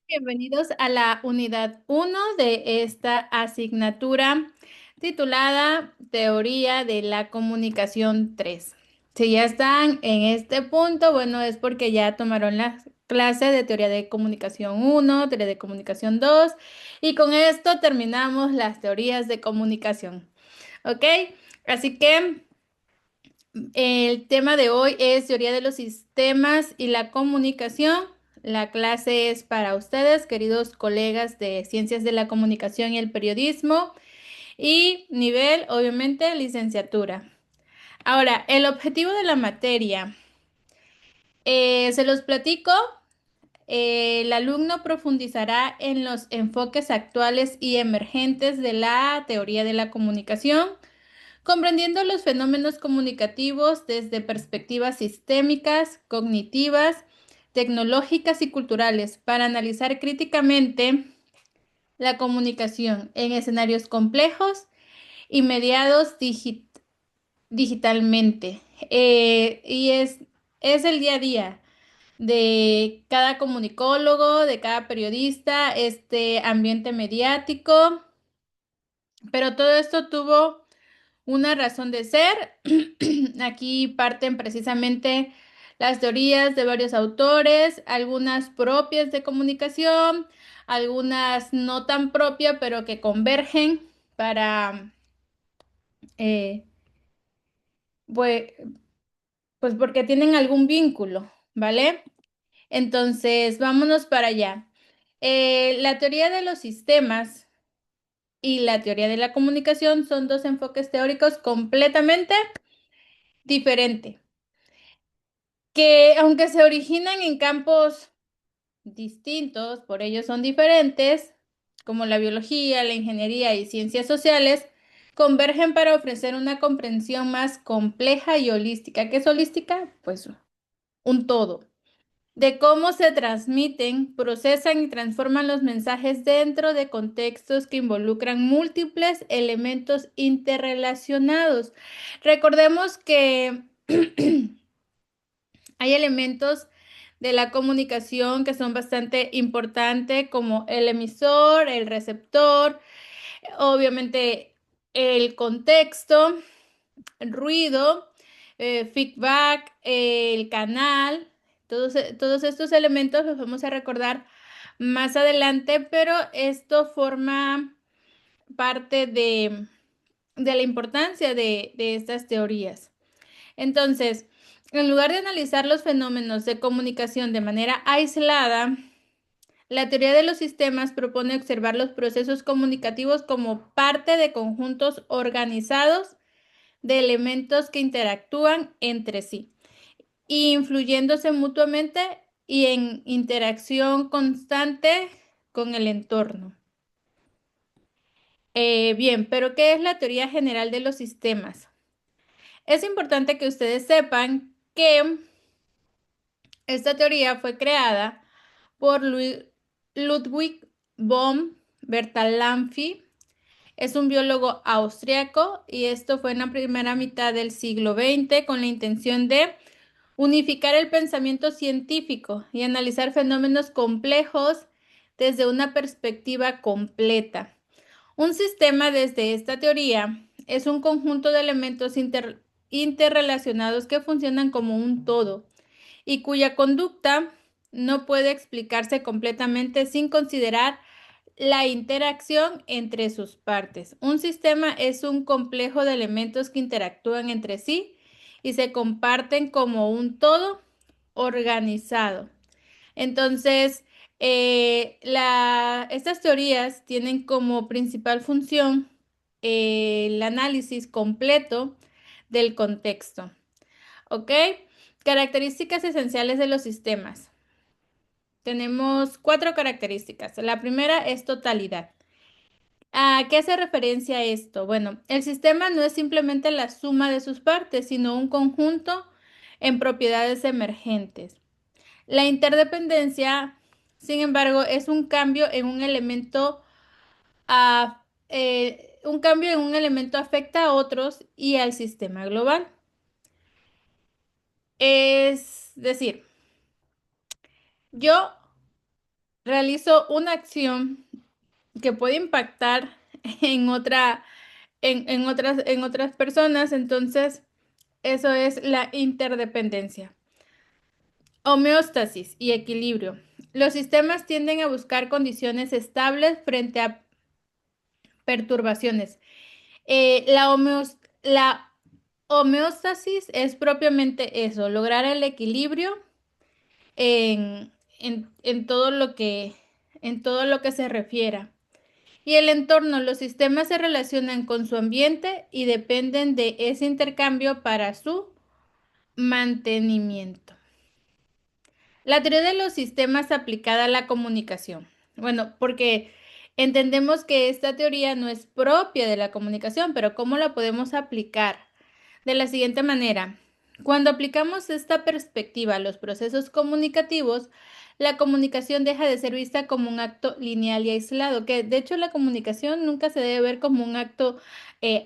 Bienvenidos a la unidad uno de esta asignatura titulada Teoría de la Comunicación 3. Si ya están en este punto, bueno, es porque ya tomaron la clase de Teoría de Comunicación uno, Teoría de Comunicación 2, y con esto terminamos las teorías de comunicación. ¿Ok? Así que el tema de hoy es teoría de los sistemas y la comunicación. La clase es para ustedes, queridos colegas de Ciencias de la Comunicación y el Periodismo, y nivel, obviamente, licenciatura. Ahora, el objetivo de la materia, se los platico. El alumno profundizará en los enfoques actuales y emergentes de la teoría de la comunicación, comprendiendo los fenómenos comunicativos desde perspectivas sistémicas, cognitivas, tecnológicas y culturales, para analizar críticamente la comunicación en escenarios complejos y mediados digitalmente. Y es el día a día de cada comunicólogo, de cada periodista, este ambiente mediático, pero todo esto tuvo una razón de ser. Aquí parten precisamente las teorías de varios autores, algunas propias de comunicación, algunas no tan propias, pero que convergen para, eh, pues, pues porque tienen algún vínculo, ¿vale? Entonces, vámonos para allá. La teoría de los sistemas y la teoría de la comunicación son dos enfoques teóricos completamente diferentes, que aunque se originan en campos distintos, por ello son diferentes, como la biología, la ingeniería y ciencias sociales, convergen para ofrecer una comprensión más compleja y holística. ¿Qué es holística? Pues un todo, de cómo se transmiten, procesan y transforman los mensajes dentro de contextos que involucran múltiples elementos interrelacionados. Recordemos que hay elementos de la comunicación que son bastante importantes, como el emisor, el receptor, obviamente el contexto, el ruido, feedback, el canal. Todos estos elementos los vamos a recordar más adelante, pero esto forma parte de la importancia de estas teorías. Entonces, en lugar de analizar los fenómenos de comunicación de manera aislada, la teoría de los sistemas propone observar los procesos comunicativos como parte de conjuntos organizados de elementos que interactúan entre sí, influyéndose mutuamente y en interacción constante con el entorno. Bien, pero ¿qué es la teoría general de los sistemas? Es importante que ustedes sepan que esta teoría fue creada por Ludwig von Bertalanffy. Es un biólogo austriaco y esto fue en la primera mitad del siglo XX con la intención de unificar el pensamiento científico y analizar fenómenos complejos desde una perspectiva completa. Un sistema desde esta teoría es un conjunto de elementos interrelacionados que funcionan como un todo y cuya conducta no puede explicarse completamente sin considerar la interacción entre sus partes. Un sistema es un complejo de elementos que interactúan entre sí y se comparten como un todo organizado. Entonces, estas teorías tienen como principal función el análisis completo del contexto. ¿Ok? Características esenciales de los sistemas. Tenemos cuatro características. La primera es totalidad. ¿A qué hace referencia esto? Bueno, el sistema no es simplemente la suma de sus partes, sino un conjunto en propiedades emergentes. La interdependencia, sin embargo, es un cambio en un elemento, un cambio en un elemento afecta a otros y al sistema global. Es decir, yo realizo una acción que puede impactar en en otras personas, entonces eso es la interdependencia. Homeostasis y equilibrio. Los sistemas tienden a buscar condiciones estables frente a perturbaciones. La homeostasis es propiamente eso, lograr el equilibrio en todo en todo lo que se refiera. Y el entorno, los sistemas se relacionan con su ambiente y dependen de ese intercambio para su mantenimiento. La teoría de los sistemas aplicada a la comunicación. Bueno, porque entendemos que esta teoría no es propia de la comunicación, pero ¿cómo la podemos aplicar? De la siguiente manera, cuando aplicamos esta perspectiva a los procesos comunicativos, la comunicación deja de ser vista como un acto lineal y aislado, que de hecho la comunicación nunca se debe ver como un acto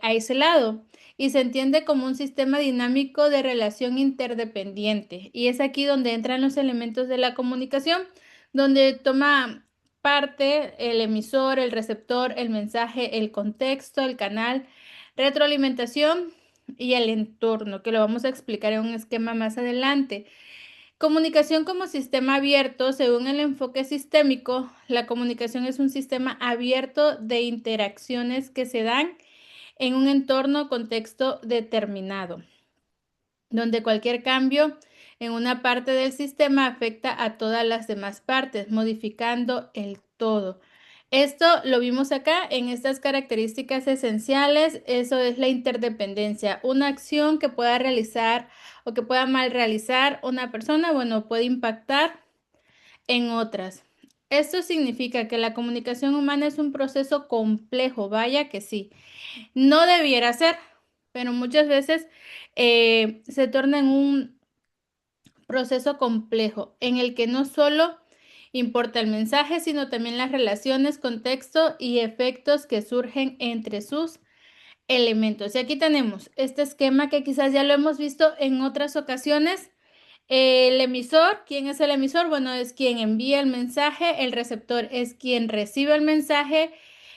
aislado y se entiende como un sistema dinámico de relación interdependiente. Y es aquí donde entran los elementos de la comunicación, donde toma parte el emisor, el receptor, el mensaje, el contexto, el canal, retroalimentación y el entorno, que lo vamos a explicar en un esquema más adelante. Comunicación como sistema abierto, según el enfoque sistémico, la comunicación es un sistema abierto de interacciones que se dan en un entorno o contexto determinado, donde cualquier cambio en una parte del sistema afecta a todas las demás partes, modificando el todo. Esto lo vimos acá en estas características esenciales. Eso es la interdependencia. Una acción que pueda realizar o que pueda mal realizar una persona, bueno, puede impactar en otras. Esto significa que la comunicación humana es un proceso complejo, vaya que sí. No debiera ser, pero muchas veces se torna en un proceso complejo en el que no solo importa el mensaje, sino también las relaciones, contexto y efectos que surgen entre sus elementos. Y aquí tenemos este esquema que quizás ya lo hemos visto en otras ocasiones. El emisor, ¿quién es el emisor? Bueno, es quien envía el mensaje, el receptor es quien recibe el mensaje,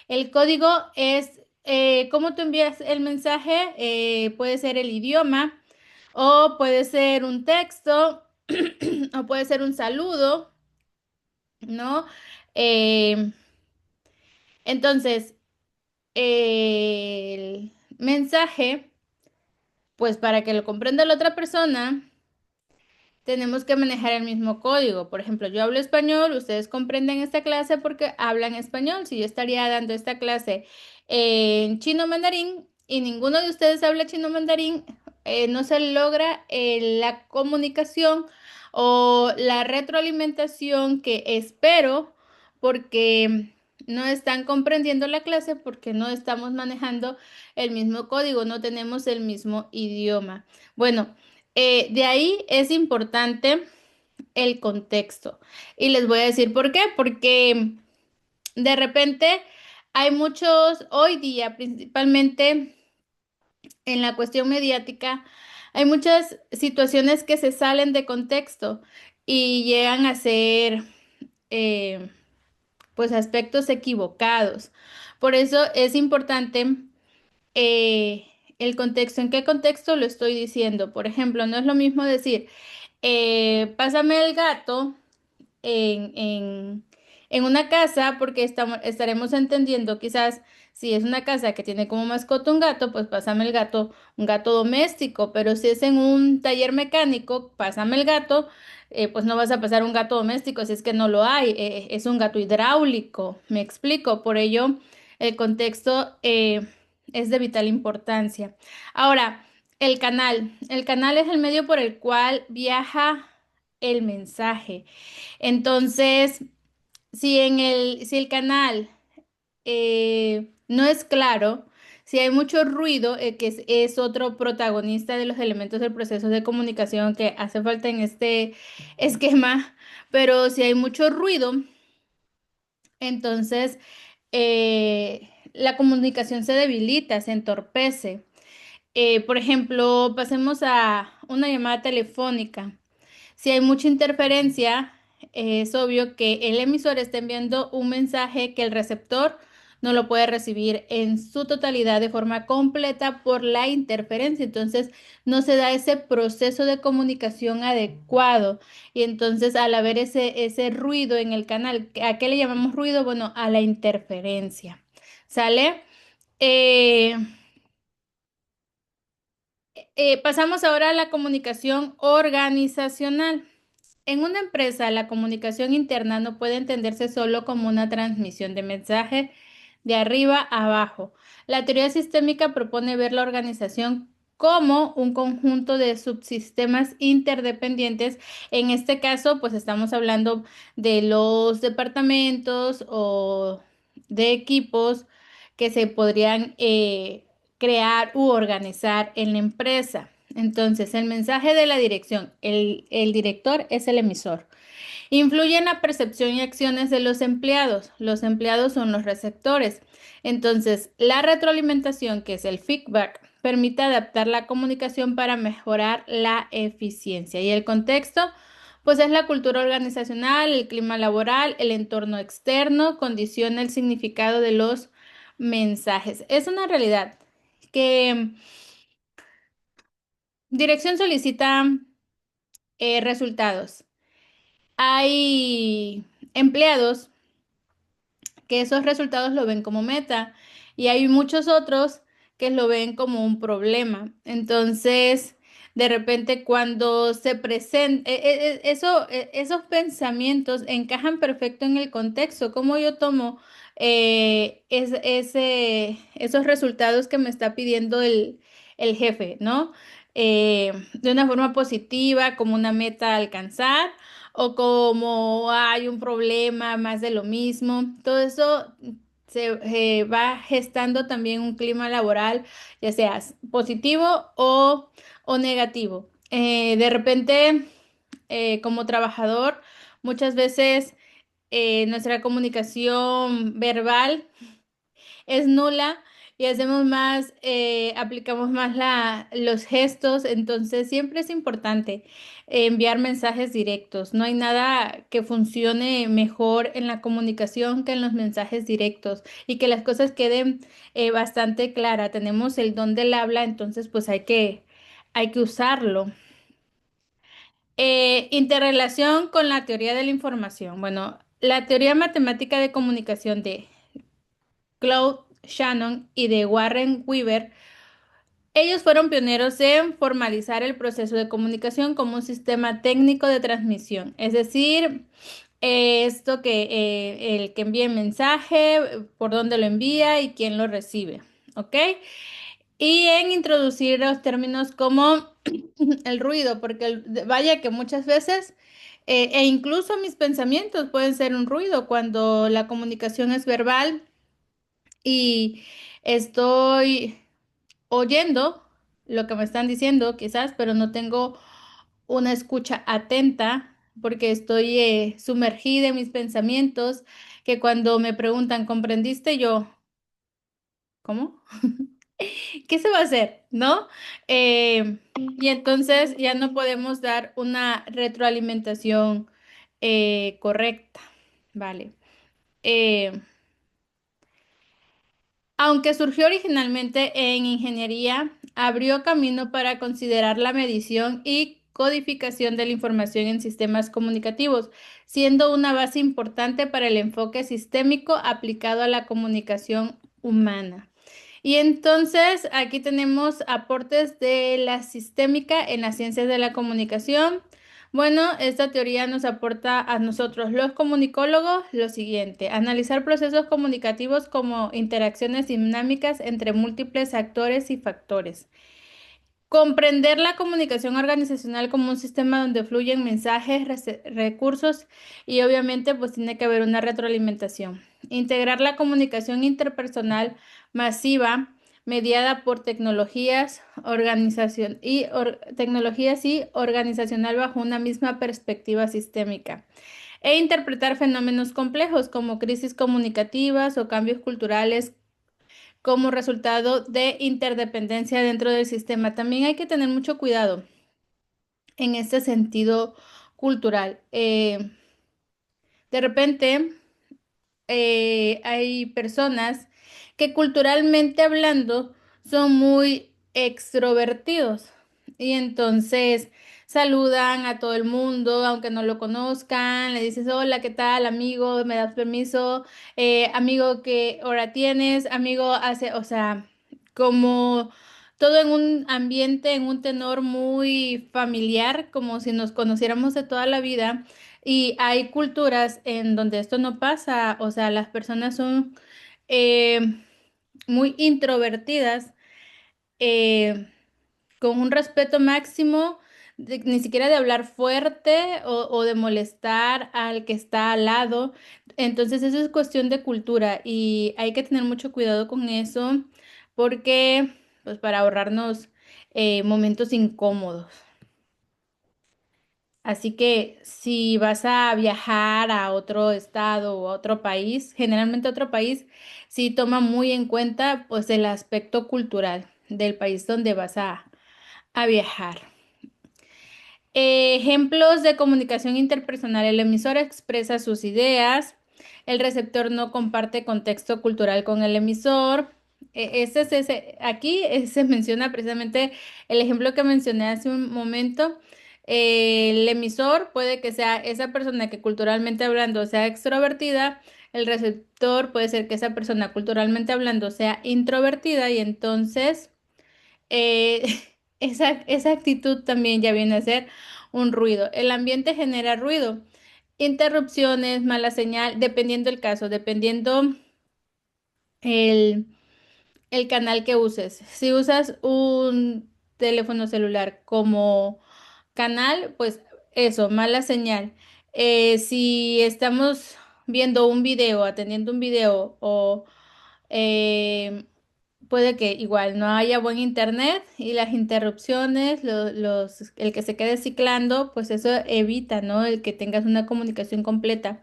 el código es cómo tú envías el mensaje, puede ser el idioma o puede ser un texto o puede ser un saludo, ¿no? Eh, entonces, el mensaje, pues para que lo comprenda la otra persona, tenemos que manejar el mismo código. Por ejemplo, yo hablo español, ustedes comprenden esta clase porque hablan español. Si yo estaría dando esta clase en chino mandarín y ninguno de ustedes habla chino mandarín, no se logra la comunicación o la retroalimentación que espero porque no están comprendiendo la clase porque no estamos manejando el mismo código, no tenemos el mismo idioma. Bueno. De ahí es importante el contexto. Y les voy a decir por qué. Porque de repente hay muchos, hoy día principalmente en la cuestión mediática, hay muchas situaciones que se salen de contexto y llegan a ser eh, pues aspectos equivocados. Por eso es importante eh, el contexto. ¿En qué contexto lo estoy diciendo? Por ejemplo, no es lo mismo decir, pásame el gato en, en, en una casa, porque estaremos entendiendo quizás si es una casa que tiene como mascota un gato, pues pásame el gato, un gato doméstico, pero si es en un taller mecánico, pásame el gato, pues no vas a pasar un gato doméstico si es que no lo hay, es un gato hidráulico, me explico, por ello el contexto es de vital importancia. Ahora, el canal es el medio por el cual viaja el mensaje. Entonces, si el canal no es claro, si hay mucho ruido, es otro protagonista de los elementos del proceso de comunicación que hace falta en este esquema, pero si hay mucho ruido, entonces la comunicación se debilita, se entorpece. Por ejemplo, pasemos a una llamada telefónica. Si hay mucha interferencia, es obvio que el emisor está enviando un mensaje que el receptor no lo puede recibir en su totalidad de forma completa por la interferencia. Entonces, no se da ese proceso de comunicación adecuado. Y entonces, al haber ese ruido en el canal, ¿a qué le llamamos ruido? Bueno, a la interferencia. ¿Sale? Eh, Pasamos ahora a la comunicación organizacional. En una empresa, la comunicación interna no puede entenderse solo como una transmisión de mensajes de arriba a abajo. La teoría sistémica propone ver la organización como un conjunto de subsistemas interdependientes. En este caso, pues estamos hablando de los departamentos o de equipos que se podrían crear u organizar en la empresa. Entonces, el mensaje de la dirección, el director es el emisor. Influye en la percepción y acciones de los empleados. Los empleados son los receptores. Entonces, la retroalimentación, que es el feedback, permite adaptar la comunicación para mejorar la eficiencia. Y el contexto, pues es la cultura organizacional, el clima laboral, el entorno externo, condiciona el significado de los mensajes. Es una realidad que dirección solicita resultados. Hay empleados que esos resultados lo ven como meta y hay muchos otros que lo ven como un problema. Entonces, de repente cuando se presenta, esos pensamientos encajan perfecto en el contexto, como yo tomo esos resultados que me está pidiendo el jefe, ¿no? De una forma positiva, como una meta a alcanzar o como hay un problema, más de lo mismo. Todo eso se va gestando también un clima laboral, ya sea positivo o negativo. De repente, como trabajador, muchas veces nuestra comunicación verbal es nula y hacemos más, aplicamos más los gestos, entonces siempre es importante enviar mensajes directos. No hay nada que funcione mejor en la comunicación que en los mensajes directos y que las cosas queden bastante claras. Tenemos el don del habla, entonces pues hay que usarlo. Interrelación con la teoría de la información. Bueno, la teoría matemática de comunicación de Claude Shannon y de Warren Weaver, ellos fueron pioneros en formalizar el proceso de comunicación como un sistema técnico de transmisión, es decir, esto que el que envía el mensaje, por dónde lo envía y quién lo recibe, ¿ok? Y en introducir los términos como el ruido, porque vaya que muchas veces, e incluso mis pensamientos pueden ser un ruido cuando la comunicación es verbal y estoy oyendo lo que me están diciendo, quizás, pero no tengo una escucha atenta porque estoy sumergida en mis pensamientos, que cuando me preguntan, ¿comprendiste? Yo, ¿cómo? ¿Qué se va a hacer? ¿No? Y entonces ya no podemos dar una retroalimentación correcta, ¿vale? Eh, Aunque surgió originalmente en ingeniería, abrió camino para considerar la medición y codificación de la información en sistemas comunicativos, siendo una base importante para el enfoque sistémico aplicado a la comunicación humana. Y entonces aquí tenemos aportes de la sistémica en las ciencias de la comunicación. Bueno, esta teoría nos aporta a nosotros los comunicólogos lo siguiente: analizar procesos comunicativos como interacciones dinámicas entre múltiples actores y factores. Comprender la comunicación organizacional como un sistema donde fluyen mensajes, recursos y obviamente pues tiene que haber una retroalimentación. Integrar la comunicación interpersonal masiva mediada por tecnologías y organizacional bajo una misma perspectiva sistémica. E interpretar fenómenos complejos como crisis comunicativas o cambios culturales como resultado de interdependencia dentro del sistema. También hay que tener mucho cuidado en este sentido cultural. De repente hay personas que culturalmente hablando son muy extrovertidos y entonces saludan a todo el mundo aunque no lo conozcan, le dices hola, ¿qué tal, amigo? ¿Me das permiso? Amigo, ¿qué hora tienes? Amigo, hace, o sea, como todo en un ambiente, en un tenor muy familiar, como si nos conociéramos de toda la vida. Y hay culturas en donde esto no pasa, o sea, las personas son eh, muy introvertidas, eh, con un respeto máximo, ni siquiera de hablar fuerte o de molestar al que está al lado. Entonces, eso es cuestión de cultura y hay que tener mucho cuidado con eso porque, pues, para ahorrarnos momentos incómodos. Así que si vas a viajar a otro estado o a otro país, generalmente a otro país, sí toma muy en cuenta pues el aspecto cultural del país donde vas a viajar. Ejemplos de comunicación interpersonal. El emisor expresa sus ideas. El receptor no comparte contexto cultural con el emisor. Aquí se menciona precisamente el ejemplo que mencioné hace un momento. El emisor puede que sea esa persona que culturalmente hablando sea extrovertida. El receptor puede ser que esa persona culturalmente hablando sea introvertida y entonces eh, esa actitud también ya viene a ser un ruido. El ambiente genera ruido, interrupciones, mala señal, dependiendo el caso, dependiendo el, el canal que uses. Si usas un teléfono celular como canal, pues eso, mala señal. Si estamos viendo un video, atendiendo un video o eh, puede que igual no haya buen internet y las interrupciones, el que se quede ciclando, pues eso evita, ¿no? El que tengas una comunicación completa.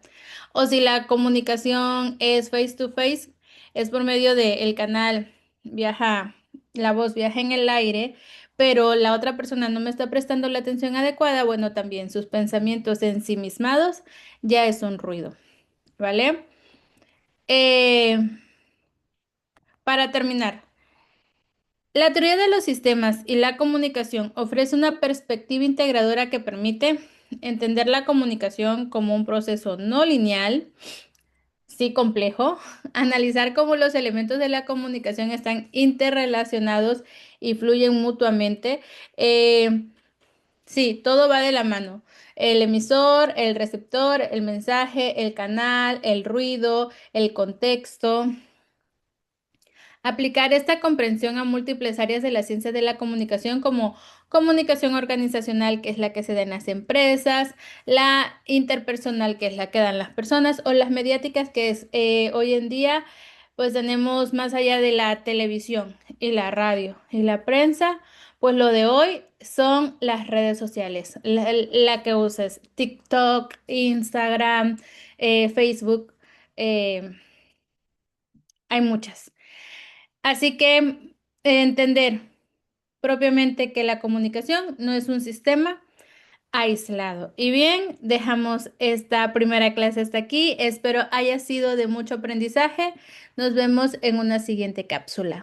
O si la comunicación es face to face, es por medio del canal, viaja, la voz viaja en el aire, pero la otra persona no me está prestando la atención adecuada, bueno, también sus pensamientos ensimismados ya es un ruido, ¿vale? Eh, para terminar. La teoría de los sistemas y la comunicación ofrece una perspectiva integradora que permite entender la comunicación como un proceso no lineal, sí complejo, analizar cómo los elementos de la comunicación están interrelacionados y fluyen mutuamente. Eh, sí, todo va de la mano. El emisor, el receptor, el mensaje, el canal, el ruido, el contexto. Aplicar esta comprensión a múltiples áreas de la ciencia de la comunicación como comunicación organizacional, que es la que se da en las empresas, la interpersonal, que es la que dan las personas, o las mediáticas, que es hoy en día, pues tenemos más allá de la televisión y la radio y la prensa, pues lo de hoy son las redes sociales, la que uses, TikTok, Instagram, Facebook, eh, hay muchas. Así que entender propiamente que la comunicación no es un sistema aislado. Y bien, dejamos esta primera clase hasta aquí. Espero haya sido de mucho aprendizaje. Nos vemos en una siguiente cápsula.